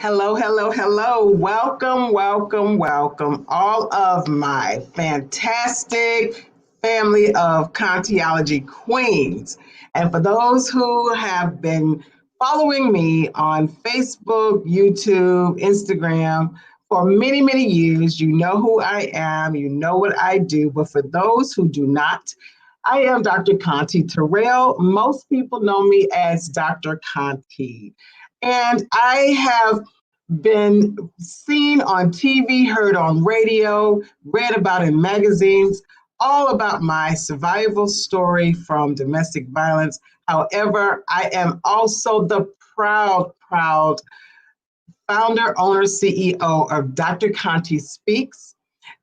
Hello, hello, hello. Welcome, welcome, welcome, all of my fantastic family of Conteology queens. And for those who have been following me on Facebook, YouTube, Instagram for many, many years, you know who I am, you know what I do. But for those who do not, I am Dr. Conte Terrell. Most people know me as Dr. Conte. And I have been seen on TV, heard on radio, read about in magazines, all about my survival story from domestic violence. However, I am also the proud founder, owner, CEO of Dr. Conte Speaks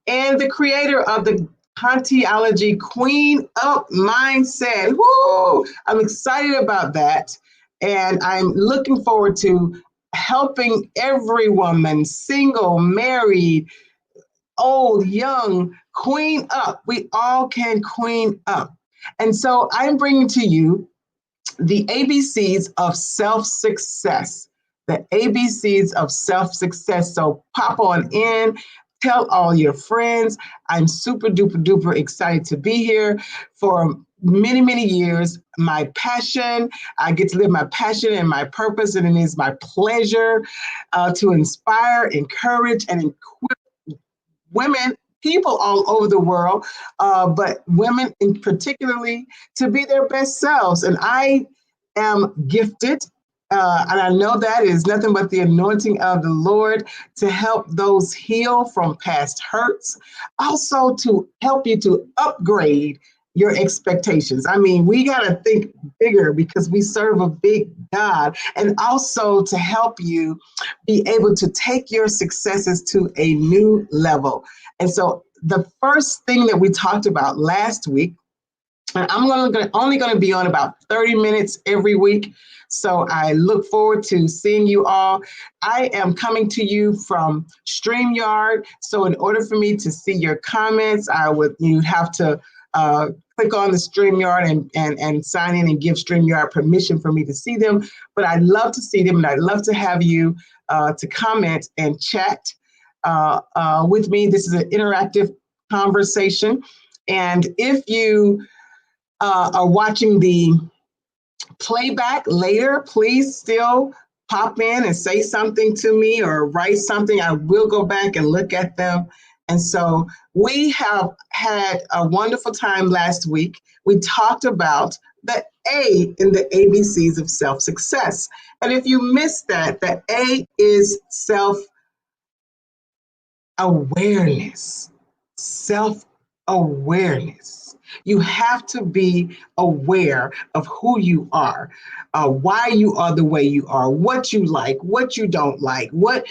and the creator of the Conteology Queen Up Mindset. Woo! I'm excited about that. And I'm looking forward to helping every woman, single, married, old, young, queen up. We all can queen up. And so I'm bringing to you the ABCs of self-success. The ABCs of self-success. So pop on in, tell all your friends. I'm super duper duper excited to be here for many, many years. My passion, I get to live my passion and my purpose, and it is my pleasure to inspire, encourage, and equip women, people all over the world, but women in particularly, to be their best selves. And I am gifted, and I know that is nothing but the anointing of the Lord to help those heal from past hurts, also to help you to upgrade your expectations. I mean, we got to think bigger because we serve a big God, and also to help you be able to take your successes to a new level. And so the first thing that we talked about last week, and I'm only going to be on about 30 minutes every week. So I look forward to seeing you all. I am coming to you from StreamYard. So in order for me to see your comments, you'd have to click on the StreamYard and sign in and give StreamYard permission for me to see them. But I'd love to see them, and I'd love to have you to comment and chat with me. This is an interactive conversation. And if you are watching the playback later, please still pop in and say something to me or write something. I will go back and look at them. And so we have had a wonderful time last week. We talked about the A in the ABCs of self-success. And if you missed that, the A is self-awareness. Self-awareness. You have to be aware of who you are, why you are the way you are, what you like, what you don't like, what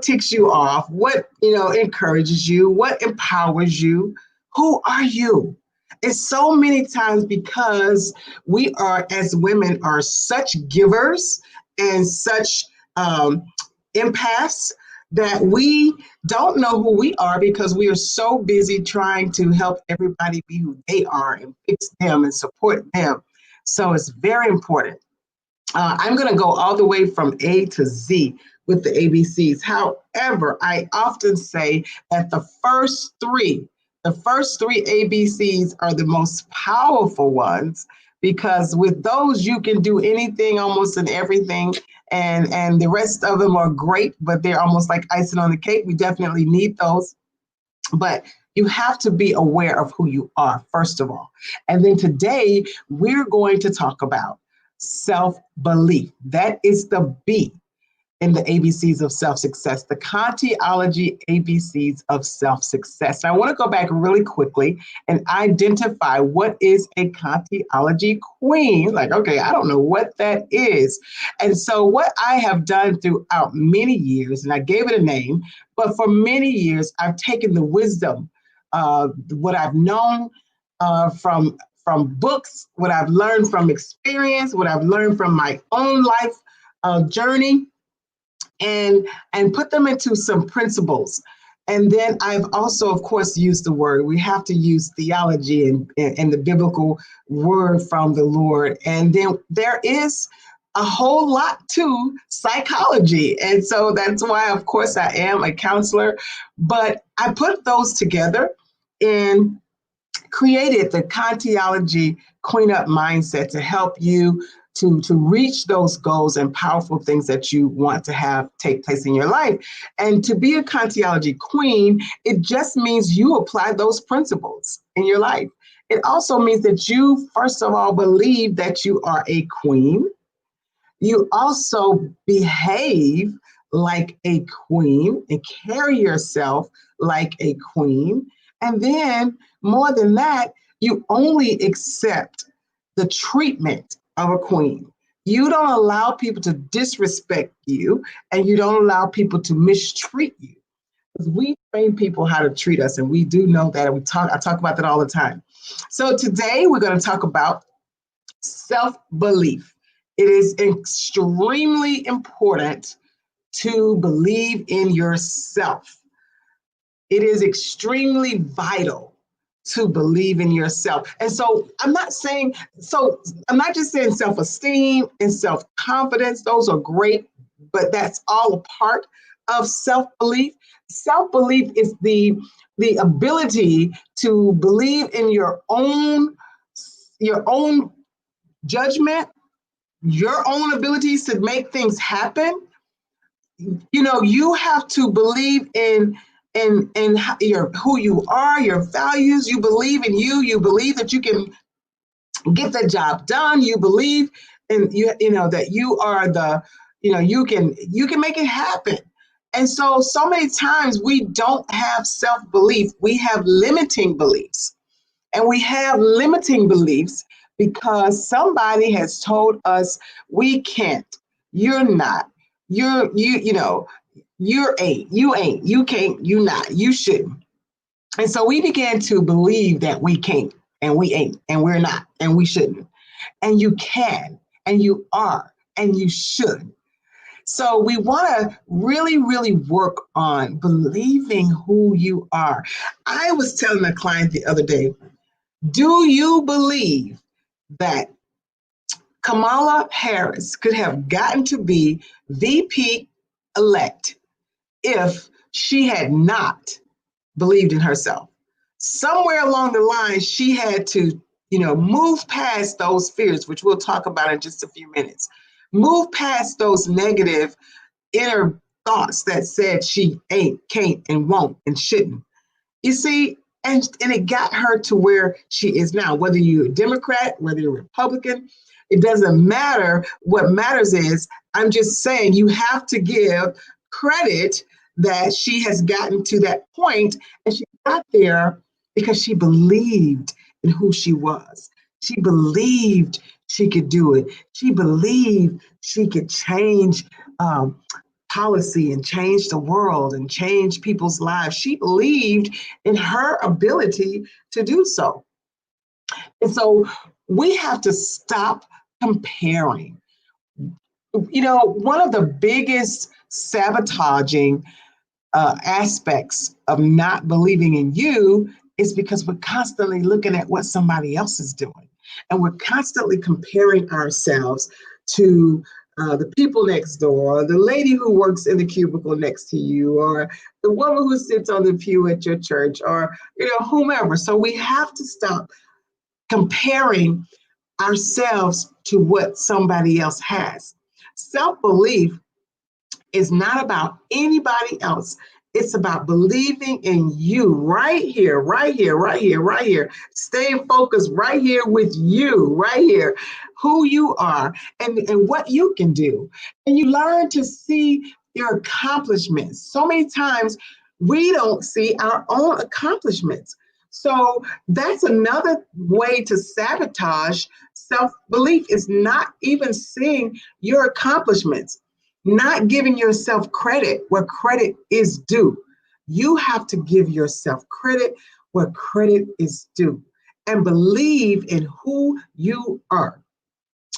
ticks you off, what, encourages you, what empowers you. Who are you? It's so many times because we are, as women, are such givers and such empaths that we don't know who we are because we are so busy trying to help everybody be who they are and fix them and support them. So it's very important. I'm going to go all the way from A to Z with the ABCs. However, I often say that the first three ABCs are the most powerful ones, because with those you can do anything, almost and everything, and the rest of them are great, but they're almost like icing on the cake. We definitely need those, but you have to be aware of who you are, first of all. And then today we're going to talk about self-belief. That is the B in the ABCs of self-success, the Conteology ABCs of self-success. Now, I want to go back really quickly and identify what is a Conteology queen. Like, okay, I don't know what that is. And so what I have done throughout many years, and I gave it a name, but for many years, I've taken the wisdom, what I've known from books, what I've learned from experience, what I've learned from my own life journey, and put them into some principles. And then I've also, of course, used the word. We have to use theology and the biblical word from the Lord. And then there is a whole lot to psychology. And so that's why, of course, I am a counselor. But I put those together and created the Conteology Queen Up mindset to help you to reach those goals and powerful things that you want to have take place in your life. And to be a Conteology queen, it just means you apply those principles in your life. It also means that you, first of all, believe that you are a queen. You also behave like a queen and carry yourself like a queen. And then, more than that, you only accept the treatment of a queen. You don't allow people to disrespect you, and you don't allow people to mistreat you. Because we train people how to treat us, and we do know that. I talk about that all the time. So today we're going to talk about self-belief. It is extremely important to believe in yourself. It is extremely vital to believe in yourself. And so I'm not just saying self-esteem and self-confidence. Those are great, but that's all a part of self-belief. Self-belief is the ability to believe in your own judgment, your own abilities to make things happen. You have to believe in your who you are, your values. You believe in you. You believe that you can get the job done. You believe in that you are you can make it happen. And so many times we don't have self-belief. We have limiting beliefs. And we have limiting beliefs because somebody has told us we can't, you're not, you ain't, you can't, you not, you shouldn't. And so we began to believe that we can't and we ain't and we're not and we shouldn't. And you can and you are and you should. So we want to really, really work on believing who you are. I was telling a client the other day, do you believe that Kamala Harris could have gotten to be VP elect if she had not believed in herself? Somewhere along the line, she had to, move past those fears, which we'll talk about in just a few minutes. Move past those negative inner thoughts that said she ain't, can't, and won't, and shouldn't. You see, and it got her to where she is now. Whether you're a Democrat, whether you're a Republican, it doesn't matter. What matters is, I'm just saying, you have to give credit that she has gotten to that point, and she got there because she believed in who she was. She believed she could do it. She believed she could change policy and change the world and change people's lives. She believed in her ability to do so. And so we have to stop comparing. One of the biggest sabotaging aspects of not believing in you is because we're constantly looking at what somebody else is doing. And we're constantly comparing ourselves to the people next door, the lady who works in the cubicle next to you, or the woman who sits on the pew at your church, or whomever. So we have to stop comparing ourselves to what somebody else has. Self-belief is not about anybody else. It's about believing in you right here, right here, right here, right here. Staying focused right here with you, right here, who you are and what you can do. And you learn to see your accomplishments. So many times we don't see our own accomplishments. So that's another way to sabotage self-belief, is not even seeing your accomplishments. Not giving yourself credit where credit is due. You have to give yourself credit where credit is due and believe in who you are.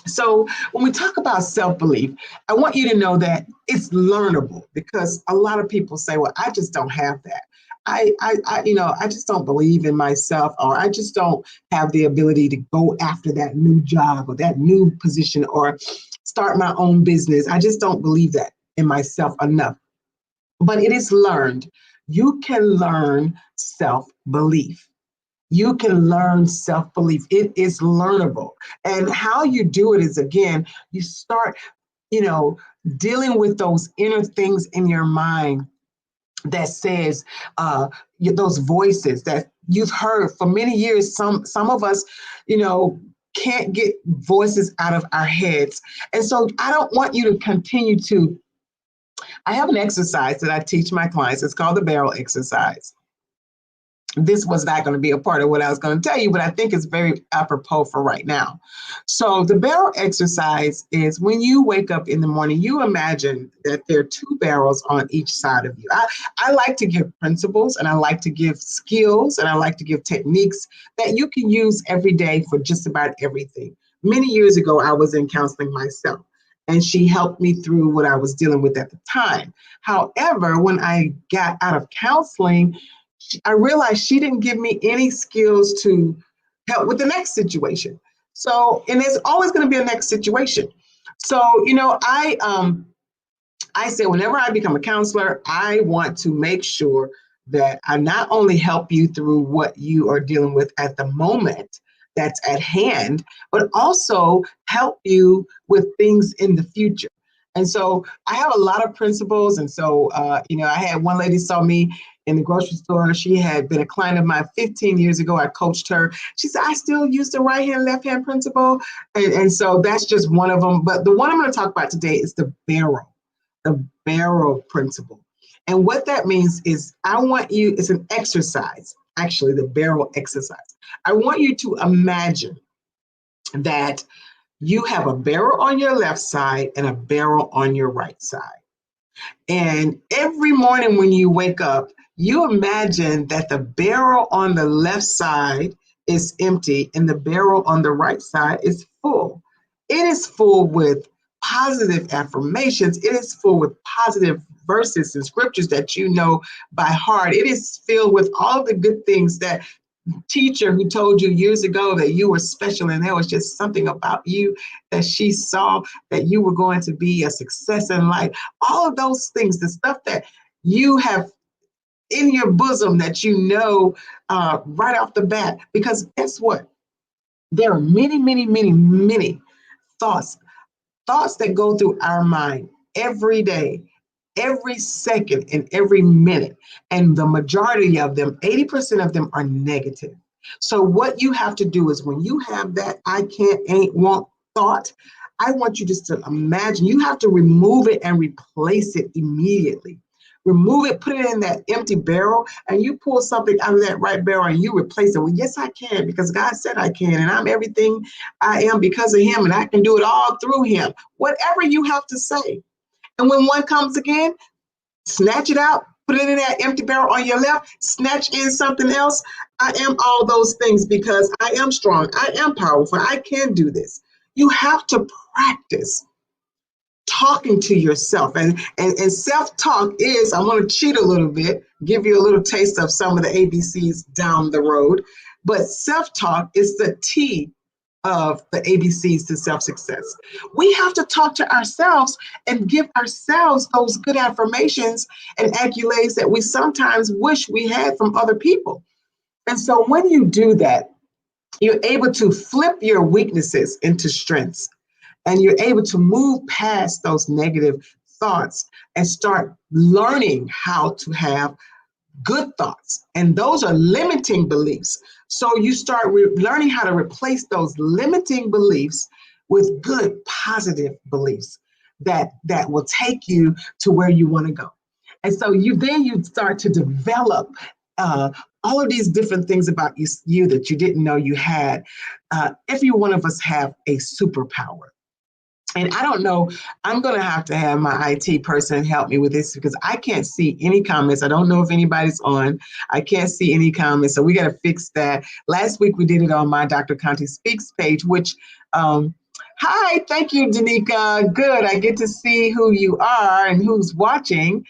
So when we talk about self-belief, I want you to know that it's learnable, because a lot of people say, well, I just don't have that. I just don't believe in myself, or I just don't have the ability to go after that new job or that new position or start my own business. I just don't believe that in myself enough. But it is learned. You can learn self-belief. You can learn self-belief. It is learnable. And how you do it is, again, you start, you know, dealing with those inner things in your mind that says, those voices that you've heard for many years. Some of us, you know, can't get voices out of our heads. And so I don't want you to continue to. I have an exercise that I teach my clients. It's called the barrel exercise. This was not going to be a part of what I was going to tell you, but I think it's very apropos for right now. So the barrel exercise is when you wake up in the morning, you imagine that there are two barrels on each side of you. I like to give principles, and I like to give skills, and I like to give techniques that you can use every day for just about everything. Many years ago, I was in counseling myself, and she helped me through what I was dealing with at the time. However, when I got out of counseling, I realized she didn't give me any skills to help with the next situation. So, and there's always going to be a next situation. So, I say whenever I become a counselor, I want to make sure that I not only help you through what you are dealing with at the moment that's at hand, but also help you with things in the future. And so I have a lot of principles. And so, I had one lady saw me in the grocery store. She had been a client of mine 15 years ago. I coached her. She said, I still use the right hand, left hand principle. And so that's just one of them. But the one I'm going to talk about today is the barrel principle. And what that means is it's an exercise, actually, the barrel exercise. I want you to imagine that you have a barrel on your left side and a barrel on your right side. And every morning when you wake up, you imagine that the barrel on the left side is empty and the barrel on the right side is full. It is full with positive affirmations. It is full with positive verses and scriptures that you know by heart. It is filled with all the good things that teacher who told you years ago that you were special and there was just something about you that she saw that you were going to be a success in life. All of those things, the stuff that you have in your bosom that you know right off the bat. Because guess what? There are many, many, many, many thoughts that go through our mind every day, every second, and every minute. And the majority of them, 80% of them, are negative. So what you have to do is when you have that I can't, ain't, won't thought, I want you just to imagine you have to remove it and replace it immediately. Remove it, put it in that empty barrel, and you pull something out of that right barrel and you replace it. Well, yes, I can, because God said I can, and I'm everything I am because of him, and I can do it all through him. Whatever you have to say. And when one comes again, snatch it out, put it in that empty barrel on your left, snatch in something else. I am all those things because I am strong. I am powerful. I can do this. You have to practice talking to yourself. And self-talk is, I want to cheat a little bit, give you a little taste of some of the ABCs down the road. But self-talk is the T of the ABCs to self-success. We have to talk to ourselves and give ourselves those good affirmations and accolades that we sometimes wish we had from other people. And so when you do that, you're able to flip your weaknesses into strengths, and you're able to move past those negative thoughts and start learning how to have good thoughts. And those are limiting beliefs. So you start learning how to replace those limiting beliefs with good, positive beliefs that will take you to where you want to go. And so you start to develop all of these different things about you that you didn't know you had. Every one of us have a superpower. And I don't know, I'm going to have my IT person help me with this because I can't see any comments. I don't know if anybody's on. I can't see any comments. So we got to fix that. Last week we did it on my Dr. Conte Speaks page, which, hi, thank you, Danica. Good. I get to see who you are and who's watching.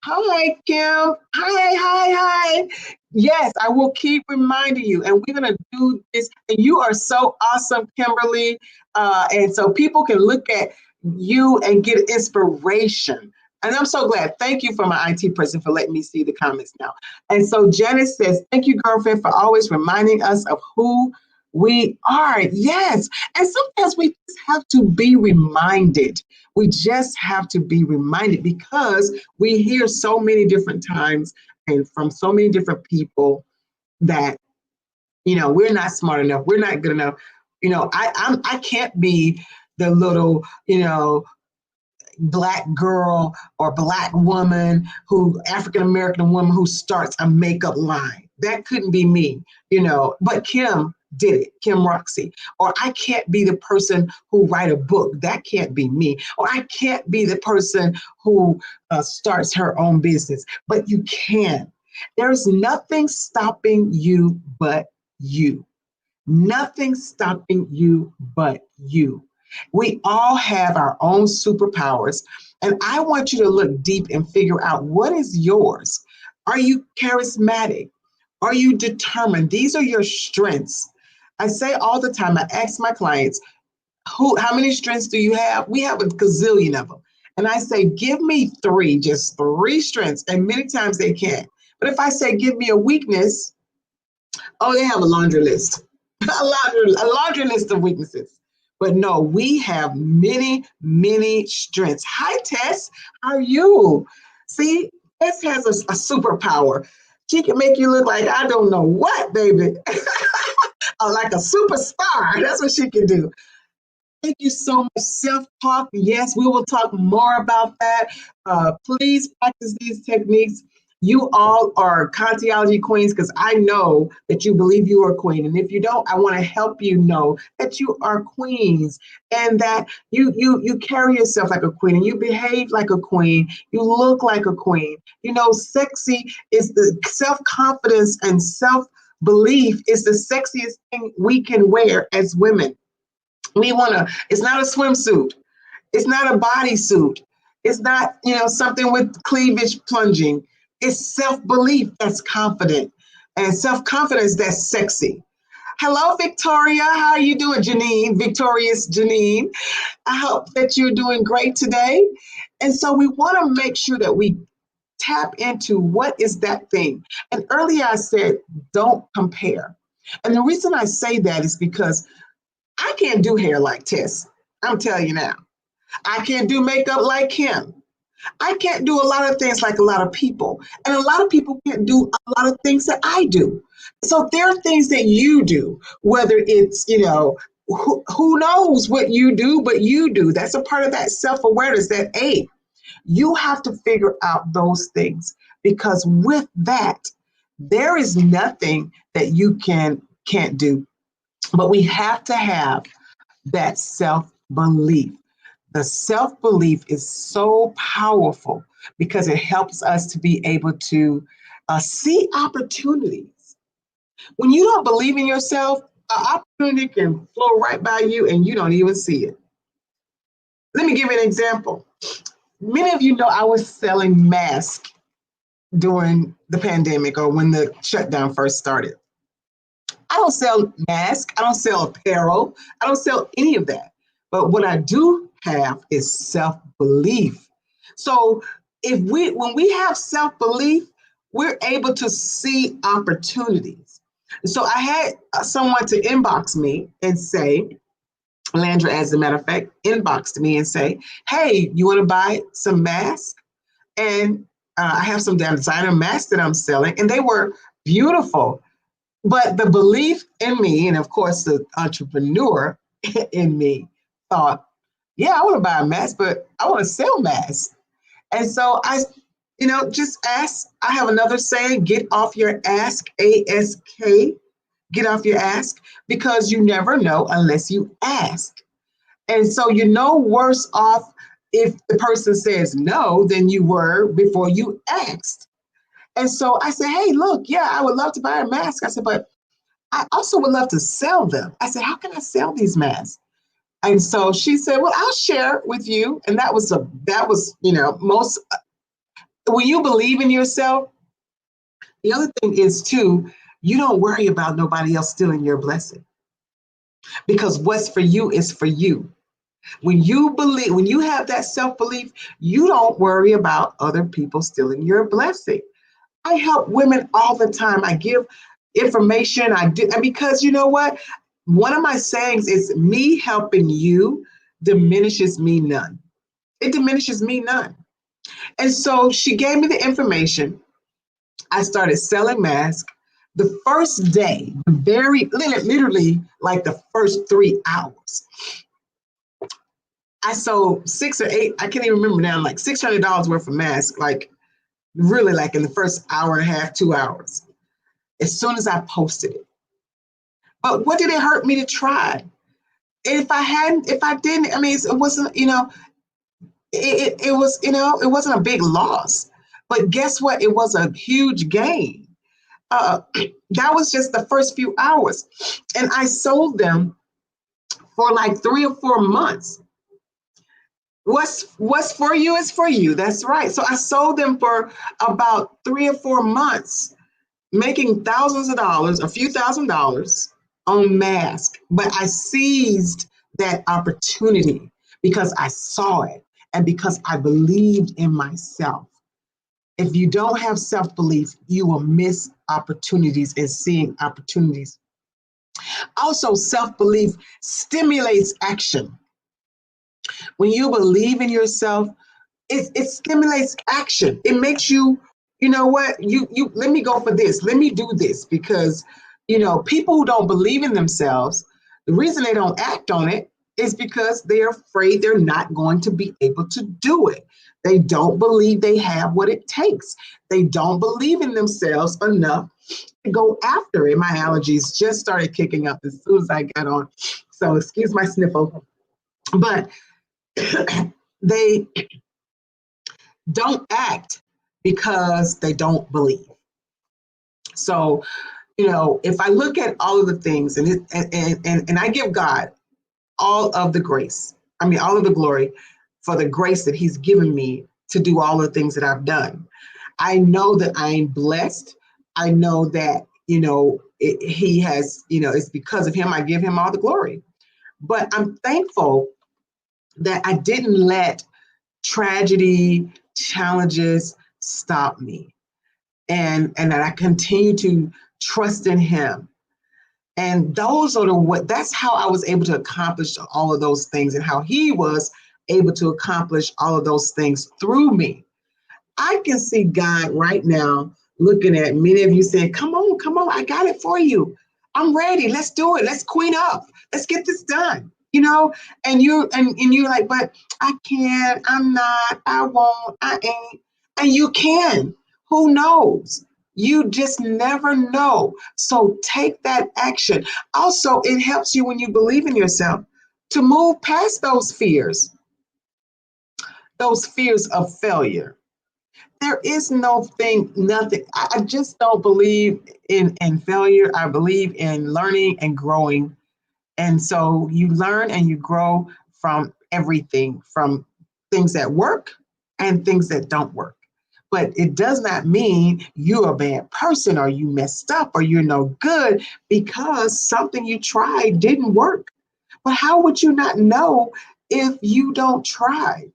Hi, Kim. Hi. Yes, I will keep reminding you, and we're going to do this. And you are so awesome, Kimberly. And so people can look at you and get inspiration. And I'm so glad. Thank you for my IT person for letting me see the comments now. And so Janice says, thank you, girlfriend, for always reminding us of who we are. Yes. And sometimes we just have to be reminded. We just have to be reminded because we hear so many different times and from so many different people that we're not smart enough, we're not good enough. I can't be the little black girl or black woman who African American woman who starts a makeup line. That couldn't be me, but Kim did it, Kim Roxy. Or I can't be the person who write a book. That can't be me. Or I can't be the person who starts her own business. But you can. There's nothing stopping you but you. Nothing stopping you but you. We all have our own superpowers. And I want you to look deep and figure out what is yours. Are you charismatic? Are you determined? These are your strengths. I say all the time, I ask my clients, how many strengths do you have? We have a gazillion of them. And I say, give me three, just three strengths. And many times they can't. But if I say, give me a weakness, oh, they have a laundry list, a laundry list of weaknesses. But no, we have many, many strengths. Hi, Tess. How are you? See, Tess has a superpower. She can make you look like I don't know what, baby. Like a superstar. That's what she can do. Thank you so much. Self-talk. Yes, we will talk more about that. Please practice these techniques. You all are Contiology queens because I know that you believe you are a queen. And if you don't, I want to help you know that you are queens and that you carry yourself like a queen and you behave like a queen. You look like a queen. Sexy is the self-confidence and self-belief is the sexiest thing we can wear as women. It's not a swimsuit. It's not a bodysuit. It's not, something with cleavage plunging. It's self-belief that's confident and self-confidence that's sexy. Hello, Victoria. How are you doing, Janine? Victorious Janine. I hope that you're doing great today. And so we want to make sure that we tap into what is that thing. And earlier I said, don't compare. And the reason I say that is because I can't do hair like Tess. I'm telling you now. I can't do makeup like Kim. I can't do a lot of things like a lot of people. And a lot of people can't do a lot of things that I do. So there are things that you do, whether it's, who knows what you do, but you do. That's a part of that self-awareness that, hey, you have to figure out those things because with that, there is nothing that you can't do. But we have to have that self-belief. The self-belief is so powerful because it helps us to be able to see opportunities. When you don't believe in yourself, an opportunity can flow right by you and you don't even see it. Let me give you an example. Many of you know I was selling masks during the pandemic or when the shutdown first started. I don't sell masks. I don't sell apparel. I don't sell any of that. But what I do have is self-belief. So when we have self-belief, we're able to see opportunities. So I had someone to inbox me and say, Landra, as a matter of fact, inboxed me and say, hey, you want to buy some masks? And I have some designer masks that I'm selling, and they were beautiful. But the belief in me, and of course the entrepreneur in me thought, yeah, I want to buy a mask, but I want to sell masks. And so I, just ask. I have another saying, get off your ask, A-S-K, get off your ask, because you never know unless you ask. And so you're no worse off if the person says no than you were before you asked. And so I said, hey, look, yeah, I would love to buy a mask. I said, but I also would love to sell them. I said, how can I sell these masks? And so she said, well, I'll share with you. And that was, most When you believe in yourself, the other thing is too, you don't worry about nobody else stealing your blessing, because what's for you is for you. When you believe, when you have that self belief, you don't worry about other people stealing your blessing. I help women all the time. I give information. I do, and because you know what? One of my sayings is, me helping you diminishes me none. It diminishes me none. And so she gave me the information. I started selling masks. The first day, very literally like the first 3 hours, I sold 6 or 8, I can't even remember now, like $600 worth of masks, like really like in the first hour and a half, 2 hours, as soon as I posted it. But what did it hurt me to try? If I hadn't, if I didn't, I mean, it wasn't, it was, it wasn't a big loss. But guess what? It was a huge gain. Uh, that was just the first few hours. And I sold them for like 3 or 4 months. What's for you is for you. That's right. So I sold them for about 3 or 4 months, making thousands of dollars, a few $1,000s on masks. But I seized that opportunity because I saw it and because I believed in myself. If you don't have self-belief, you will miss opportunities and seeing opportunities. Also, self-belief stimulates action. When you believe in yourself, it stimulates action. It makes you, you know what, you let me go for this, let me do this, because people who don't believe in themselves, the reason they don't act on it is because they're afraid they're not going to be able to do it. They don't believe they have what it takes. They don't believe in themselves enough to go after it. My allergies just started kicking up as soon as I got on, so excuse my sniffle. But they don't act because they don't believe. So, if I look at all of the things, and I give God all of the grace, I mean, all of the glory for the grace that He's given me to do all the things that I've done. I know that I'm blessed. I know that, He has, it's because of Him, I give Him all the glory. But I'm thankful that I didn't let tragedy, challenges stop me. And that I continue to trust in Him. And those are that's how I was able to accomplish all of those things, and how He was able to accomplish all of those things through me. I can see God right now looking at many of you saying, come on, I got it for you. I'm ready. Let's do it. Let's queen up. Let's get this done. And you're like, but I can't, I'm not, I won't, I ain't. And you can. Who knows? You just never know. So take that action. Also, it helps you when you believe in yourself to move past those fears of failure. There is nothing. I just don't believe in failure. I believe in learning and growing. And so you learn and you grow from everything, from things that work and things that don't work. But it does not mean you're a bad person or you messed up or you're no good because something you tried didn't work. But how would you not know if you don't try?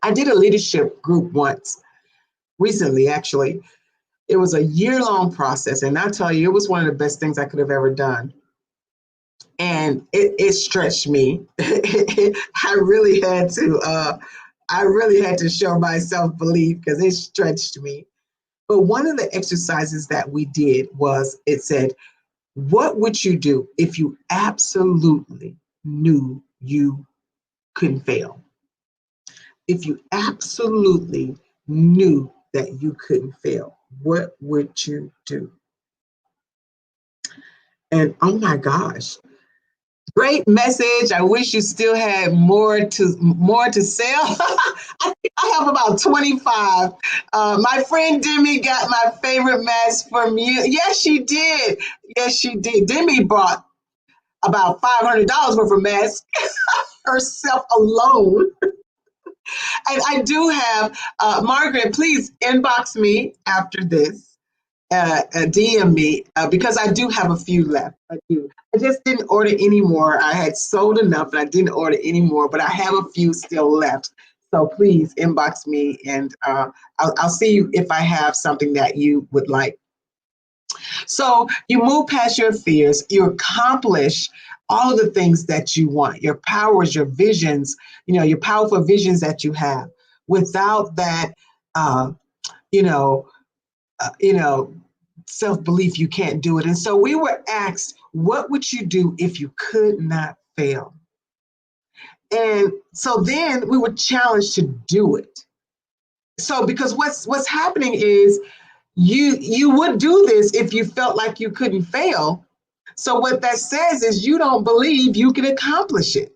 I did a leadership group once, recently, actually. It was a year-long process, and I tell you, it was one of the best things I could have ever done. And it stretched me. I really had to show my self-belief because it stretched me. But one of the exercises that we did was, it said, what would you do if you absolutely knew you couldn't fail? If you absolutely knew that you couldn't fail, what would you do? And oh my gosh, great message. I wish you still had more to sell. I have about 25. My friend Demi got my favorite mask from you. Yes, she did. Yes, she did. Demi bought about $500 worth of masks herself alone. And I do have, Margaret, please inbox me after this, DM me, because I do have a few left. I do. I just didn't order any more. I had sold enough and I didn't order any more, but I have a few still left. So please inbox me and I'll see you if I have something that you would like. So you move past your fears, you accomplish all of the things that you want, your powers, your visions, your powerful visions that you have. Without that, uh, you know, you know, self-belief, you can't do it. And so we were asked, what would you do if you could not fail? And so then we were challenged to do it. So because what's happening is you would do this if you felt like you couldn't fail. So what that says is you don't believe you can accomplish it.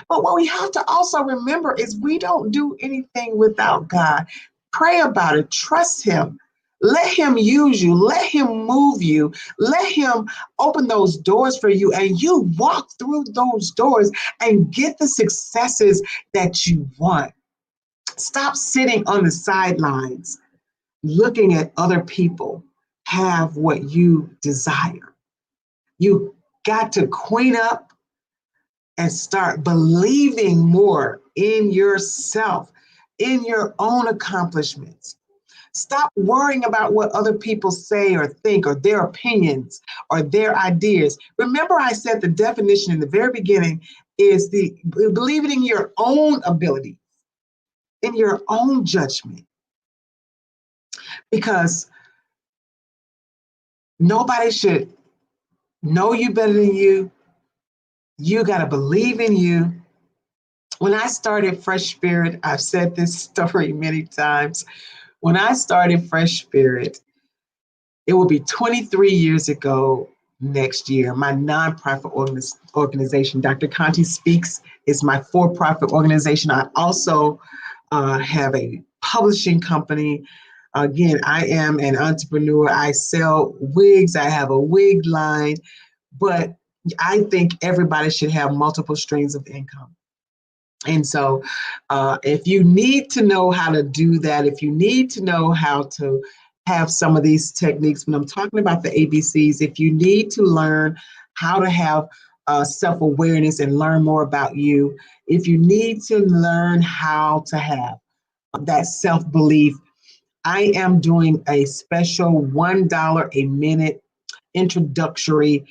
But what we have to also remember is we don't do anything without God. Pray about it, trust him. Let him use you, let him move you, let him open those doors for you, and you walk through those doors and get the successes that you want. Stop sitting on the sidelines looking at other people have what you desire. You got to queen up and start believing more in yourself, in your own accomplishments. Stop worrying about what other people say or think or their opinions or their ideas. Remember, I said the definition in the very beginning is the believing in your own ability, in your own judgment, because nobody should know you better than you. You got to believe in you. When I started Fresh Spirit, I've said this story many times. When I started Fresh Spirit, it will be 23 years ago next year. My nonprofit organization, Dr. Conte Speaks, is my for-profit organization. I also have a publishing company. Again, I am an entrepreneur. I sell wigs. I have a wig line, but I think everybody should have multiple streams of income. And so if you need to know how to do that, if you need to know how to have some of these techniques, when I'm talking about the ABCs, if you need to learn how to have self-awareness and learn more about you, if you need to learn how to have that self-belief, I am doing a special $1 a minute introductory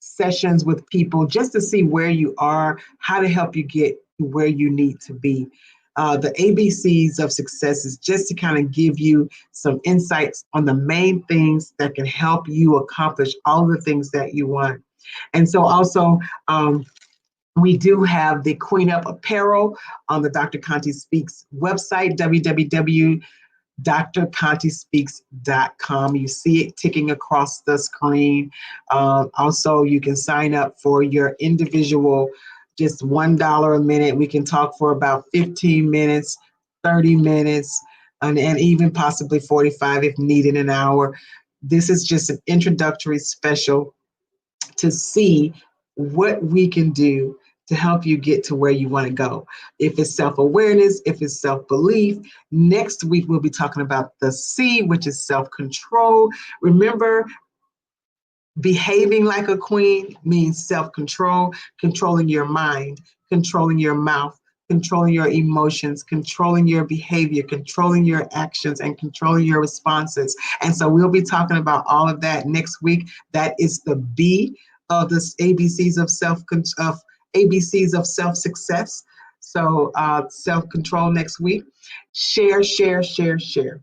sessions with people just to see where you are, how to help you get to where you need to be. The ABCs of success is just to kind of give you some insights on the main things that can help you accomplish all the things that you want. And so also, we do have the Queen Up Apparel on the Dr. Conte Speaks website, www.drcontespeaks.com. You see it ticking across the screen. Also, you can sign up for your individual, just $1 a minute. We can talk for about 15 minutes, 30 minutes, and even possibly 45 if needed, an hour. This is just an introductory special to see what we can do to help you get to where you want to go. If it's self-awareness, if it's self-belief. Next week, we'll be talking about the C, which is self-control. Remember, behaving like a queen means self-control, controlling your mind, controlling your mouth, controlling your emotions, controlling your behavior, controlling your actions, and controlling your responses. And so we'll be talking about all of that next week. That is the B of the ABCs of self-success. So self-control next week. Share, share, share, share.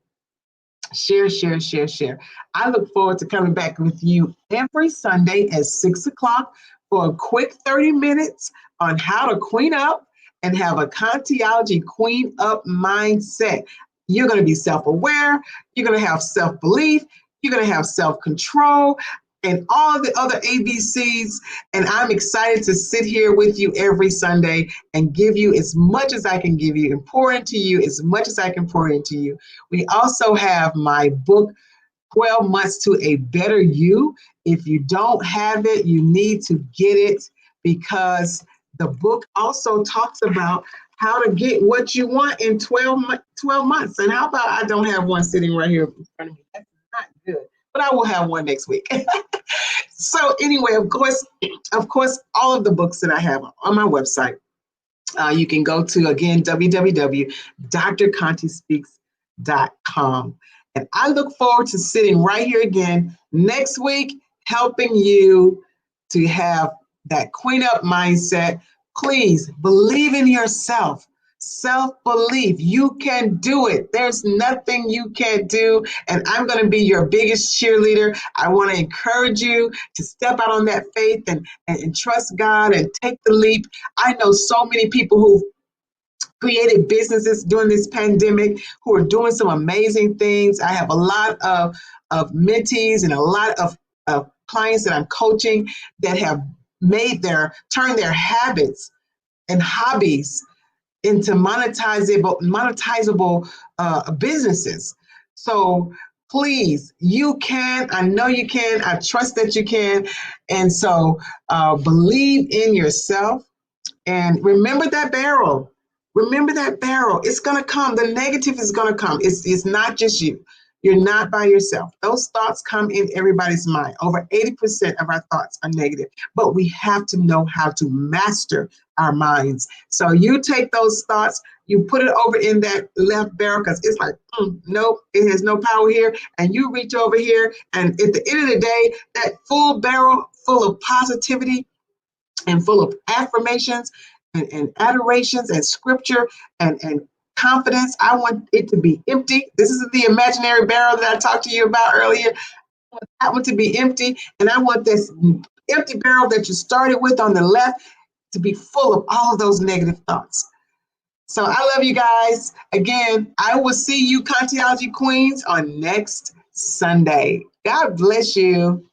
Share, share, share, share. I look forward to coming back with you every Sunday at 6 o'clock for a quick 30 minutes on how to queen up and have a Conteology queen up mindset. You're going to be self-aware. You're going to have self-belief. You're going to have self-control and all the other ABCs. And I'm excited to sit here with you every Sunday and give you as much as I can give you and pour into you as much as I can pour into you. We also have my book, 12 Months to a Better You. If you don't have it, you need to get it, because The book also talks about how to get what you want in 12 months. And how about I don't have one sitting right here in front of me? That's not good. But I will have one next week. So anyway, of course, all of the books that I have on my website, you can go to, again, www.drcontespeaks.com. And I look forward to sitting right here again next week, helping you to have that queen up mindset. Please believe in yourself. Self-belief. You can do it. There's nothing you can't do. And I'm going to be your biggest cheerleader. I want to encourage you to step out on that faith and trust God and take the leap. I know so many people who created businesses during this pandemic who are doing some amazing things. I have a lot of mentees and a lot of clients that I'm coaching that have turned their habits and hobbies into monetizable businesses. So please, you can. I know you can. I trust that you can. And so believe in yourself and remember that barrel. Remember that barrel. It's going to come. The negative is going to come. It's not just you. You're not by yourself. Those thoughts come in everybody's mind. Over 80% of our thoughts are negative, but we have to know how to master our minds. So you take those thoughts, you put it over in that left barrel because it's like, nope, it has no power here. And you reach over here, and at the end of the day, that full barrel full of positivity and full of affirmations and adorations and scripture and confidence. I want it to be empty. This is the imaginary barrel that I talked to you about earlier. I want that one to be empty. And I want this empty barrel that you started with on the left to be full of all of those negative thoughts. So I love you guys. Again, I will see you Conteology Queens on next Sunday. God bless you.